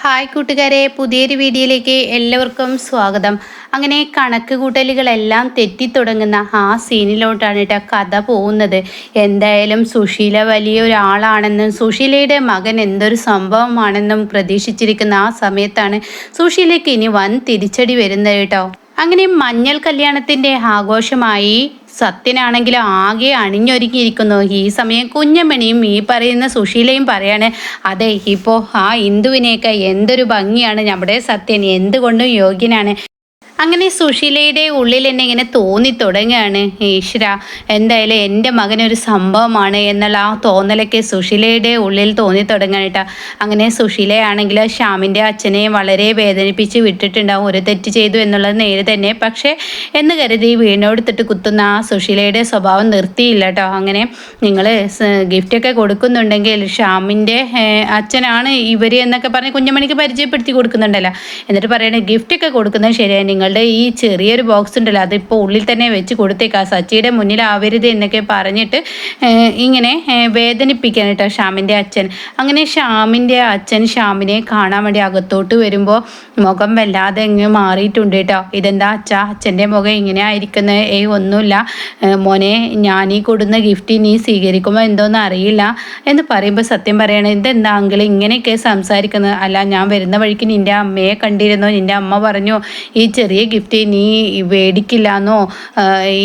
Hi കൂട്ടുകാരെ, പുതിയൊരു വീഡിയോയിലേക്ക് എല്ലാവർക്കും സ്വാഗതം. അങ്ങനെ കണക്ക് കൂട്ടലുകളെല്ലാം തെറ്റിത്തുടങ്ങുന്ന ആ സീനിലോട്ടാണ് കേട്ടോ കഥ പോകുന്നത്. എന്തായാലും സുശീല വലിയൊരാളാണെന്നും സുശീലയുടെ മകൻ എന്തൊരു സംഭവമാണെന്നും പ്രതീക്ഷിച്ചിരിക്കുന്ന ആ സമയത്താണ് സുശീലയ്ക്ക് ഇനി വൻ തിരിച്ചടി വരുന്നത് കേട്ടോ. അങ്ങനെ മഞ്ഞൾ കല്യാണത്തിൻ്റെ ആഘോഷമായി സത്യനാണെങ്കിൽ ആകെ അണിഞ്ഞൊരുങ്ങിയിരിക്കുന്നു. ഈ സമയം കുഞ്ഞമ്മണിയും ഈ പറയുന്ന സുശീലയും പറയാണ്, അതെ ഇപ്പോൾ ആ ഇന്ദുവിനെയൊക്കെ എന്തൊരു ഭംഗിയാണ് നമ്മുടെ സത്യൻ, എന്തുകൊണ്ടും യോഗ്യനാണ്. അങ്ങനെ സുശീലയുടെ ഉള്ളിൽ എന്നെ ഇങ്ങനെ തോന്നി തുടങ്ങുകയാണ്, ഈശ്വര എന്തായാലും എൻ്റെ മകനൊരു സംഭവമാണ് എന്നുള്ള ആ തോന്നലൊക്കെ സുശീലയുടെ ഉള്ളിൽ തോന്നി തുടങ്ങാനിട്ടാ. അങ്ങനെ സുശീലയാണെങ്കിൽ ശ്യാമിൻ്റെ അച്ഛനെ വളരെ വേദനിപ്പിച്ച് വിട്ടിട്ടുണ്ടാവും, ഒരു തെറ്റ് ചെയ്തു എന്നുള്ളത് നേരെ തന്നെ. പക്ഷേ എന്ന് കരുതി വീണോടുത്തിട്ട് കുത്തുന്ന ആ സുശീലയുടെ സ്വഭാവം നിർത്തിയില്ല കേട്ടോ. അങ്ങനെ നിങ്ങൾ ഗിഫ്റ്റൊക്കെ കൊടുക്കുന്നുണ്ടെങ്കിൽ ശ്യാമിൻ്റെ അച്ഛനാണ് ഇവർ എന്നൊക്കെ പറഞ്ഞ് കുഞ്ഞമണിക്ക് പരിചയപ്പെടുത്തി കൊടുക്കുന്നുണ്ടല്ലോ. എന്നിട്ട് പറയണേ ഗിഫ്റ്റൊക്കെ കൊടുക്കുന്നത് ശരിയാണ്, നിങ്ങളുടെ ഈ ചെറിയൊരു ബോക്സ് ഉണ്ടല്ലോ അതിപ്പോൾ ഉള്ളിൽ തന്നെ വെച്ച് കൊടുത്തേക്കാം, സച്ചിയുടെ മുന്നിലാവരുത് എന്നൊക്കെ പറഞ്ഞിട്ട് ഇങ്ങനെ വേദനിപ്പിക്കാൻ കേട്ടോ ശ്യാമിൻ്റെ അച്ഛൻ. അങ്ങനെ ശ്യാമിൻ്റെ അച്ഛൻ ശ്യാമിനെ കാണാൻ വേണ്ടി അകത്തോട്ട് വരുമ്പോൾ മുഖം വല്ലാതെ അങ്ങ് മാറിയിട്ടുണ്ട് കേട്ടോ. ഇതെന്താ അച്ഛാ അച്ഛൻ്റെ മുഖം ഇങ്ങനെ ആയിരിക്കുന്നത്? ഒന്നുമില്ല മോനെ, ഞാൻ ഈ കൊടുന്ന ഗിഫ്റ്റ് നീ സ്വീകരിക്കുമ്പോൾ എന്തോന്ന് അറിയില്ല എന്ന് പറയുമ്പോൾ സത്യം പറയണേ, ഇതെന്താ അങ്കിൾ ഇങ്ങനെയൊക്കെ സംസാരിക്കുന്നത്? അല്ല, ഞാൻ വരുന്ന വഴിക്ക് നിൻ്റെ അമ്മയെ കണ്ടിരുന്നോ, നിൻ്റെ അമ്മ പറഞ്ഞു ഈ ചെറിയ ഗിഫ്റ്റ് നീ മേടിക്കില്ലെന്നോ,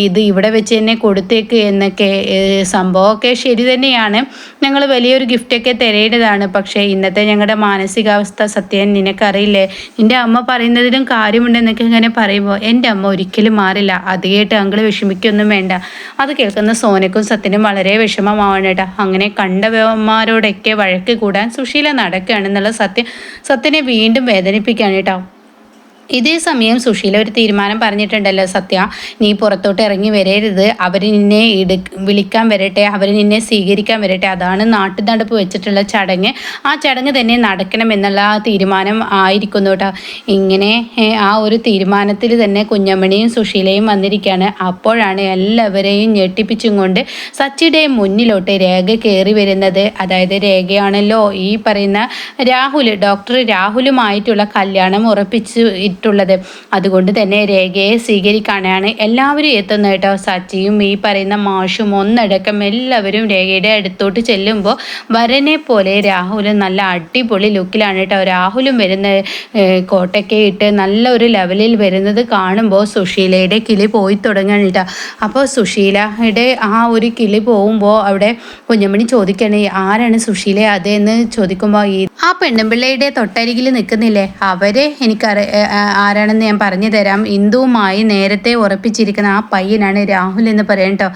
ഇത് ഇവിടെ വെച്ച് തന്നെ കൊടുത്തേക്ക് എന്നൊക്കെ. സംഭവമൊക്കെ ശരി തന്നെയാണ്, ഞങ്ങൾ വലിയൊരു ഗിഫ്റ്റൊക്കെ തരേണ്ടതാണ്. പക്ഷേ ഇന്നത്തെ ഞങ്ങളുടെ മാനസികാവസ്ഥ സത്യം നിനക്കറിയില്ലേ, നിൻ്റെ അമ്മ പറയുന്നതിലും കാര്യമുണ്ടെന്നൊക്കെ ഇങ്ങനെ പറയുമ്പോൾ എൻ്റെ അമ്മ ഒരിക്കലും മാറില്ല. അത് കേട്ട് അങ്കിൾ വിഷമിക്കൊന്നും വേണ്ട. അത് കേൾക്കുന്ന സോനക്കും സത്യനും വളരെ വിഷമമാവണം കേട്ടോ. അങ്ങനെ കണ്ടവന്മാരോടൊക്കെ വഴക്ക് കൂടാൻ സുശീല നടക്കുകയാണെന്നുള്ള സത്യനെ വീണ്ടും വേദനിപ്പിക്കുകയാണ് കേട്ടോ. ഇതേ സമയം സുശീല ഒരു തീരുമാനം പറഞ്ഞിട്ടുണ്ടല്ലോ, സത്യ നീ പുറത്തോട്ട് ഇറങ്ങി വരരുത്, അവർ നിന്നെ വിളിക്കാൻ വരട്ടെ, അവർ നിന്നെ സ്വീകരിക്കാൻ വരട്ടെ, അതാണ് നാട്ടു നടപ്പ് വെച്ചിട്ടുള്ള ചടങ്ങ്, ആ ചടങ്ങ് തന്നെ നടക്കണം എന്നുള്ള ആ തീരുമാനം ആയിരിക്കുന്നു കേട്ടോ. ഇങ്ങനെ ആ ഒരു തീരുമാനത്തിൽ തന്നെ കുഞ്ഞമ്മണിയും സുശീലയും വന്നിരിക്കുകയാണ്. അപ്പോഴാണ് എല്ലാവരെയും ഞെട്ടിപ്പിച്ചും കൊണ്ട് സച്ചിയുടെ മുന്നിലോട്ട് രേഖ കയറി വരുന്നത്. അതായത് രേഖയാണല്ലോ ഈ പറയുന്ന ഡോക്ടർ രാഹുലുമായിട്ടുള്ള കല്യാണം ഉറപ്പിച്ചു ുള്ളത്. അതുകൊണ്ട് തന്നെ രേഖയെ സ്വീകരിക്കാനാണ് എല്ലാവരും എത്തുന്നത് കേട്ടോ. സച്ചിയും ഈ പറയുന്ന മാഷും ഒന്നടക്കം എല്ലാവരും രേഖയുടെ അടുത്തോട്ട് ചെല്ലുമ്പോൾ വരനെ പോലെ രാഹുൽ നല്ല അടിപൊളി ലുക്കിലാണ് കേട്ടോ രാഹുലും വരുന്നത്. കോട്ടൊക്കെ ഇട്ട് നല്ല ഒരു ലെവലിൽ വരുന്നത് കാണുമ്പോൾ സുശീലയുടെ കിളി പോയി തുടങ്ങുകയാണ് കേട്ടോ. അപ്പോൾ സുശീലയുടെ ആ ഒരു കിളി പോകുമ്പോൾ അവിടെ കുഞ്ഞമ്മണി ചോദിക്കണേ, ആരാണ് സുശീല അതെന്ന് ചോദിക്കുമ്പോൾ ആ പെണ്ണുപിള്ളയുടെ തൊട്ടരികിൽ നിൽക്കുന്നില്ലേ, അവരെ ആരാണെന്ന് ഞാൻ പറഞ്ഞു തരാം. ഇന്ദുവുമായി നേരത്തെ ഉറപ്പിച്ചിരിക്കുന്ന ആ പയ്യനാണ് രാഹുൽ എന്ന് പറയാം കേട്ടോ.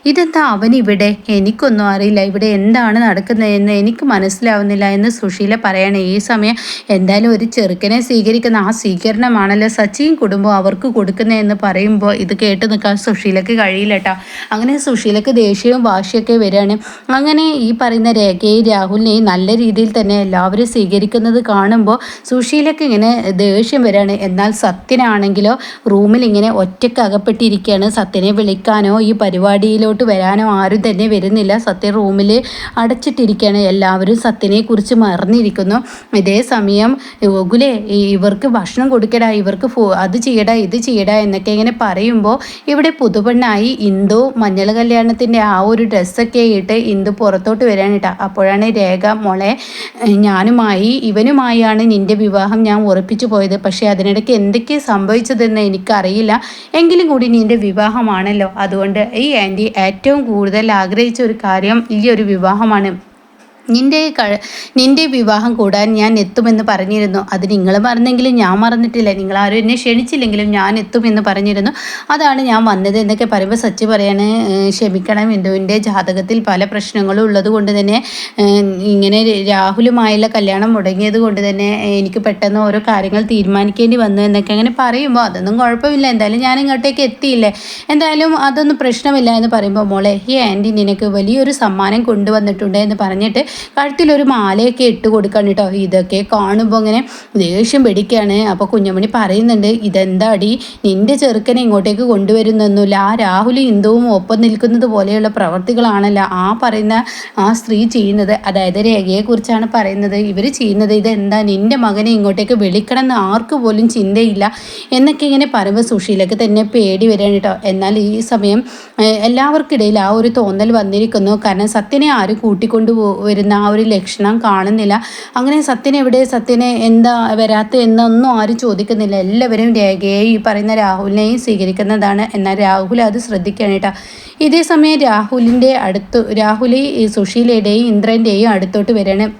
ഇതെന്താ അവനിവിടെ? എനിക്കൊന്നും അറിയില്ല, ഇവിടെ എന്താണ് നടക്കുന്നതെന്ന് എനിക്ക് മനസ്സിലാവുന്നില്ല എന്ന് സുശീല പറയണേ. ഈ സമയം എന്തായാലും ഒരു ചെറുക്കനെ സ്വീകരിക്കുന്ന ആ സ്വീകരണമാണല്ലോ സച്ചിയും കുടുംബം അവർക്ക് കൊടുക്കുന്നതെന്ന് പറയുമ്പോൾ ഇത് കേട്ട് നിൽക്കാൻ സുശീലക്ക് കഴിയില്ല കേട്ടോ. അങ്ങനെ സുശീലക്ക് ദേഷ്യവും വാശിയൊക്കെ വരികയാണ്. അങ്ങനെ ഈ പറയുന്ന രേഖയെയും രാഹുലിനെയും നല്ല രീതിയിൽ തന്നെ എല്ലാവരും സ്വീകരിക്കുന്നത് കാണുമ്പോൾ സുശീലക്ക് ഇങ്ങനെ ദേഷ്യം വരാണ്. എന്നാൽ സത്യനാണെങ്കിലോ റൂമിൽ ഇങ്ങനെ ഒറ്റയ്ക്ക് അകപ്പെട്ടിരിക്കുകയാണ്. സത്യനെ വിളിക്കാനോ ഈ പരിപാടിയിലോട്ട് വരാനോ ആരും തന്നെ വരുന്നില്ല. സത്യ റൂമിൽ അടച്ചിട്ടിരിക്കുകയാണ്. എല്ലാവരും സത്യനെ കുറിച്ച് മറന്നിരിക്കുന്നു. ഇതേ സമയം ഗുലേ ഇവർക്ക് ഭക്ഷണം കൊടുക്കടാ, ഇവർക്ക് അത് ചെയ്യടാ ഇത് ചെയ്യടാ എന്നൊക്കെ ഇങ്ങനെ പറയുമ്പോൾ ഇവിടെ പുതുപെണ്ണായി ഇന്ദു മഞ്ഞൾ കല്യാണത്തിൻ്റെ ആ ഒരു ഡ്രസ്സൊക്കെ ഇട്ട് ഇന്ദു പുറത്തോട്ട് വരാനിട്ടാ. അപ്പോഴാണ് രേഖ, മോളെ ഇവനുമായാണ് നിൻ്റെ വിവാഹം ഞാൻ ഉറപ്പിച്ചു പോയത്, പക്ഷേ അതിനിടയ്ക്ക് എന്തൊക്കെ സംഭവിച്ചതെന്ന് എനിക്കറിയില്ല, എങ്കിലും കൂടി നിൻ്റെ വിവാഹമാണല്ലോ, അതുകൊണ്ട് ഈ ആൻറ്റി ഏറ്റവും കൂടുതൽ ആഗ്രഹിച്ച ഒരു കാര്യം ഈ ഒരു വിവാഹമാണ്. നിൻ്റെ വിവാഹം കൂടാൻ ഞാൻ എത്തുമെന്ന് പറഞ്ഞിരുന്നു. അത് നിങ്ങൾ മറന്നെങ്കിലും ഞാൻ മറന്നിട്ടില്ല, നിങ്ങൾ ആരും എന്നെ ക്ഷണിച്ചില്ലെങ്കിലും ഞാൻ എത്തുമെന്ന് പറഞ്ഞിരുന്നു, അതാണ് ഞാൻ വന്നത് എന്നൊക്കെ പറയുമ്പോൾ സച്ചി പറയാണ്, ക്ഷമിക്കണം, ഇന്ദുവിൻ്റെ ജാതകത്തിൽ പല പ്രശ്നങ്ങളും ഉള്ളത് കൊണ്ട് തന്നെ ഇങ്ങനെ രാഹുലുമായുള്ള കല്യാണം മുടങ്ങിയത് കൊണ്ട് തന്നെ എനിക്ക് പെട്ടെന്ന് ഓരോ കാര്യങ്ങൾ തീരുമാനിക്കേണ്ടി വന്നു എന്നൊക്കെ അങ്ങനെ പറയുമ്പോൾ അതൊന്നും കുഴപ്പമില്ല, എന്തായാലും ഞാൻ ഇങ്ങോട്ടേക്ക് എത്തിയില്ലേ, എന്തായാലും അതൊന്നും പ്രശ്നമില്ല എന്ന് പറയുമ്പോൾ മോളെ ഈ ആൻറ്റി നിനക്ക് വലിയൊരു സമ്മാനം കൊണ്ടുവന്നിട്ടുണ്ട് എന്ന് പറഞ്ഞിട്ട് കഴുത്തിലൊരു മാലയൊക്കെ ഇട്ട് കൊടുക്കണം കേട്ടോ. ഇതൊക്കെ കാണുമ്പോൾ ഇങ്ങനെ ദേഷ്യം പിടിക്കുകയാണ്. അപ്പോൾ കുഞ്ഞമണി പറയുന്നുണ്ട്, ഇതെന്താടി നിൻ്റെ ചെറുക്കനെ ഇങ്ങോട്ടേക്ക് കൊണ്ടുവരുന്നൊന്നുമില്ല, ആ രാഹുൽ ഇന്ദുവും ഒപ്പം നിൽക്കുന്നത് പോലെയുള്ള പ്രവർത്തികളാണല്ലോ ആ പറയുന്ന ആ സ്ത്രീ ചെയ്യുന്നത്. അതായത് രേഖയെക്കുറിച്ചാണ് പറയുന്നത്. ഇവർ ചെയ്യുന്നത് ഇതെന്താ, നിൻ്റെ മകനെ ഇങ്ങോട്ടേക്ക് വിളിക്കണം എന്ന് ആർക്ക് പോലും ചിന്തയില്ല എന്നൊക്കെ ഇങ്ങനെ പറയുമ്പോൾ സുശീലക്ക് തന്നെ പേടി വരികയാണ് കേട്ടോ. എന്നാൽ ഈ സമയം എല്ലാവർക്കിടയിൽ ആ ഒരു തോന്നൽ വന്നിരിക്കുന്നു. കാരണം സത്യനെ ആരും കൂട്ടിക്കൊണ്ടു വരുന്ന ആ ഒരു ലക്ഷണം കാണുന്നില്ല. അങ്ങനെ സത്യനെ സത്യനെ എന്താ വരാത്ത എന്നൊന്നും ആരും ചോദിക്കുന്നില്ല. എല്ലാവരും രേഖയെ ഈ പറയുന്ന രാഹുലിനെയും സ്വീകരിക്കുന്നതാണ്. എന്നാൽ രാഹുൽ അത് ശ്രദ്ധിക്കണം കേട്ടോ. ഇതേ സമയം രാഹുൽ സുശീലയുടെയും ഇന്ദ്രൻ്റെയും അടുത്തോട്ട് വരണം.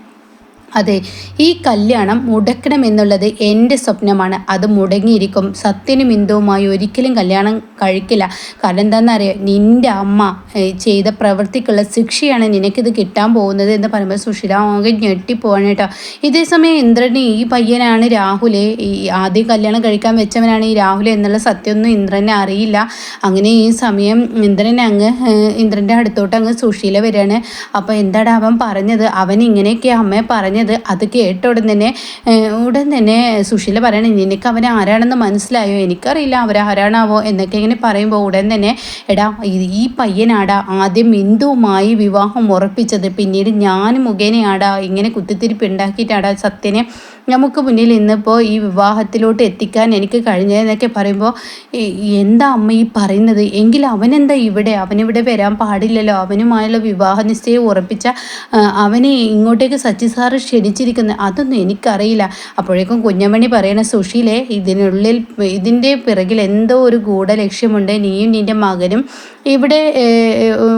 അതെ, ഈ കല്യാണം മുടക്കണമെന്നുള്ളത് എൻ്റെ സ്വപ്നമാണ്. അത് മുടങ്ങിയിരിക്കും. സത്യനും ഇന്ദുവുമായി ഒരിക്കലും കല്യാണം കഴിക്കില്ല. കാരണം എന്താണെന്നറിയാം, നിൻ്റെ അമ്മ ചെയ്ത പ്രവൃത്തിക്കുള്ള ശിക്ഷയാണ് നിനക്കിത് കിട്ടാൻ പോകുന്നത് എന്ന് പറയുമ്പോൾ സുശീല ആകെ ഞെട്ടിപ്പോവാണ് കേട്ടോ. ഇതേ സമയം ഇന്ദ്രന് ഈ പയ്യനാണ് രാഹുൽ, ഈ ആദ്യം കല്യാണം കഴിക്കാൻ വെച്ചവനാണ് ഈ രാഹുൽ എന്നുള്ള സത്യമൊന്നും ഇന്ദ്രനെ അറിയില്ല. അങ്ങനെ ഈ സമയം ഇന്ദ്രൻ്റെ അടുത്തോട്ട് അങ്ങ് സുശീല വരികയാണ്. അപ്പോൾ എന്താടാ അവൻ പറഞ്ഞത്, അവൻ ഇങ്ങനെയൊക്കെ അമ്മയെ പറഞ്ഞത്. അത് കേട്ട ഉടൻ തന്നെ സുശീല പറയണേ, നിനക്ക് അവൻ ആരാണെന്ന് മനസ്സിലായോ? എനിക്കറിയില്ല അവരാരാണാവോ എന്നൊക്കെ ഇങ്ങനെ പറയുമ്പോൾ ഉടൻ തന്നെ, എടാ ഈ പയ്യനാടാ ആദ്യം ഇന്ദുവുമായി വിവാഹം ഉറപ്പിച്ചത്, പിന്നീട് ഞാൻ മുഖേനയാടാ ഇങ്ങനെ കുത്തിത്തിരിപ്പ് ഉണ്ടാക്കിയിട്ടാടാ സത്യനെ നമുക്ക് മുന്നിൽ ഇന്നിപ്പോൾ ഈ വിവാഹത്തിലോട്ട് എത്തിക്കാൻ എനിക്ക് കഴിഞ്ഞതെന്നൊക്കെ പറയുമ്പോൾ, എന്താ അമ്മ ഈ പറയുന്നത്? എങ്കിൽ അവനെന്താ അവനിവിടെ വരാൻ പാടില്ലല്ലോ, അവനുമായുള്ള വിവാഹ നിശ്ചയം ഉറപ്പിച്ച അവനെ ഇങ്ങോട്ടേക്ക് സച്ചി സാറ് ക്ഷണിച്ചിരിക്കുന്നത്, അതൊന്നും എനിക്കറിയില്ല. അപ്പോഴേക്കും കുഞ്ഞമണി പറയണ, സുശീലേ ഇതിൻ്റെ പിറകിൽ എന്തോ ഒരു ഗൂഢലക്ഷ്യമുണ്ട്. നീയും നിൻ്റെ മകനും ഇവിടെ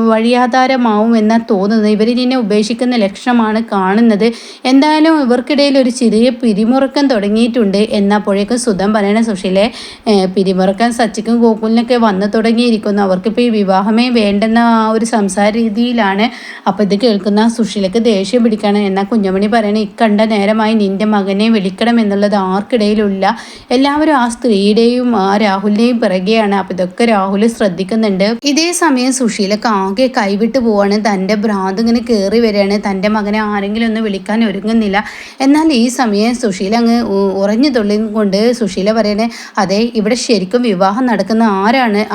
വഴിയാധാരമാവും എന്നാണ് തോന്നുന്നത്. ഇവർ നിന്നെ ഉപേക്ഷിക്കുന്ന ലക്ഷണമാണ് കാണുന്നത്. എന്തായാലും ഇവർക്കിടയിൽ ഒരു ചെറിയ പിരിമുറുക്കം തുടങ്ങിയിട്ടുണ്ട് എന്നപ്പോഴേക്കും സുധം പറയണ, സുശീലെ പിരിമുറുക്കം സച്ചിക്കും ഗോകുലിനൊക്കെ വന്നു തുടങ്ങിയിരിക്കുന്നു. അവർക്കിപ്പോൾ ഈ വിവാഹമേ വേണ്ടെന്ന ആ ഒരു സംസാര രീതിയിലാണ്. അപ്പോൾ ഇത് കേൾക്കുന്ന സുശീലക്ക് ദേഷ്യം പിടിക്കണം. എന്നാൽ കുഞ്ഞമണി പറയണ, ഇക്കണ്ട നേരമായി നിൻ്റെ മകനെ വിളിക്കണം എന്നുള്ളത് ആർക്കിടയിലില്ല. എല്ലാവരും ആ സ്ത്രീയുടെയും ആ രാഹുലിൻ്റെയും പിറകെയാണ്. അപ്പോൾ ഇതൊക്കെ രാഹുൽ ശ്രദ്ധിക്കുന്നുണ്ട്. ഇതേ സമയം സുശീലക്ക് ആകെ കൈവിട്ട് പോവാണ്. തൻ്റെ ഭ്രാന്ത് ഇങ്ങനെ കയറി വരികയാണ്. തൻ്റെ മകനെ ആരെങ്കിലും ഒന്ന് വിളിക്കാൻ ഒരുങ്ങുന്നില്ല. എന്നാൽ ഈ സമയം സുശീല അങ്ങ് ഉറഞ്ഞു കൊണ്ട് സുശീല പറയണേ, അതെ ഇവിടെ ശരിക്കും വിവാഹം നടക്കുന്ന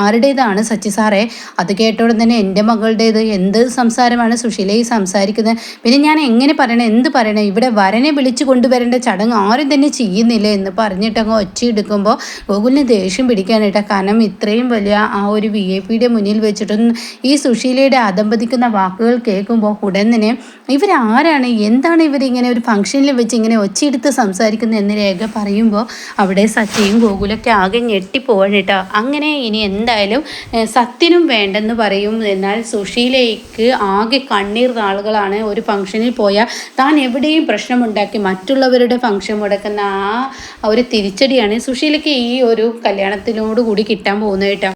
ആരുടേതാണ് സച്ചി സാറേ? അത് കേട്ടോടെ തന്നെ എൻ്റെ മകളുടേത്. എന്ത് സംസാരമാണ് സുശീല ഈ സംസാരിക്കുന്നത്? പിന്നെ ഞാൻ എങ്ങനെ പറയണേ, എന്ത് പറയണേ? ഇവിടെ വരനെ വിളിച്ചു കൊണ്ടുവരേണ്ട ചടങ്ങ് ആരും തന്നെ ചെയ്യുന്നില്ല എന്ന് പറഞ്ഞിട്ട് അങ്ങ് ഒച്ചയെടുക്കുമ്പോൾ ഗോകുലിന് ദേഷ്യം പിടിക്കാനായിട്ടാ. കാരണം ഇത്രയും വലിയ ആ ഒരു VIP മുന്നിൽ വെച്ചിട്ടൊന്നും ഈ സുശീലയുടെ അതമ്പതിക്കുന്ന വാക്കുകൾ കേൾക്കുമ്പോൾ ഉടൻ തന്നെ ഇവരാരാണ്, എന്താണ് ഇവരിങ്ങനെ ഒരു ഫംഗ്ഷനിൽ വെച്ച് ഇങ്ങനെ ഒച്ചയെടുത്ത് സംസാരിക്കുന്നത് എന്ന് രേഖ പറയുമ്പോൾ അവിടെ സച്ചിയും ഗോകുലൊക്കെ ആകെ ഞെട്ടിപ്പോവാണ് കേട്ടോ. അങ്ങനെ ഇനി എന്തായാലും സത്യനും വേണ്ടെന്ന് പറയും. എന്നാൽ സുശീലയ്ക്ക് ആകെ കണ്ണീർ നാളുകളാണ്. ഒരു ഫംഗ്ഷനിൽ പോയാൽ താൻ എവിടെയും പ്രശ്നമുണ്ടാക്കി മറ്റുള്ളവരുടെ ഫംഗ്ഷൻ മുടക്കുന്ന ആ ഒരു തിരിച്ചടിയാണ് സുശീലയ്ക്ക് ഈ ഒരു കല്യാണത്തിനോട് കൂടി കിട്ടാൻ പോകുന്നത് കേട്ടോ.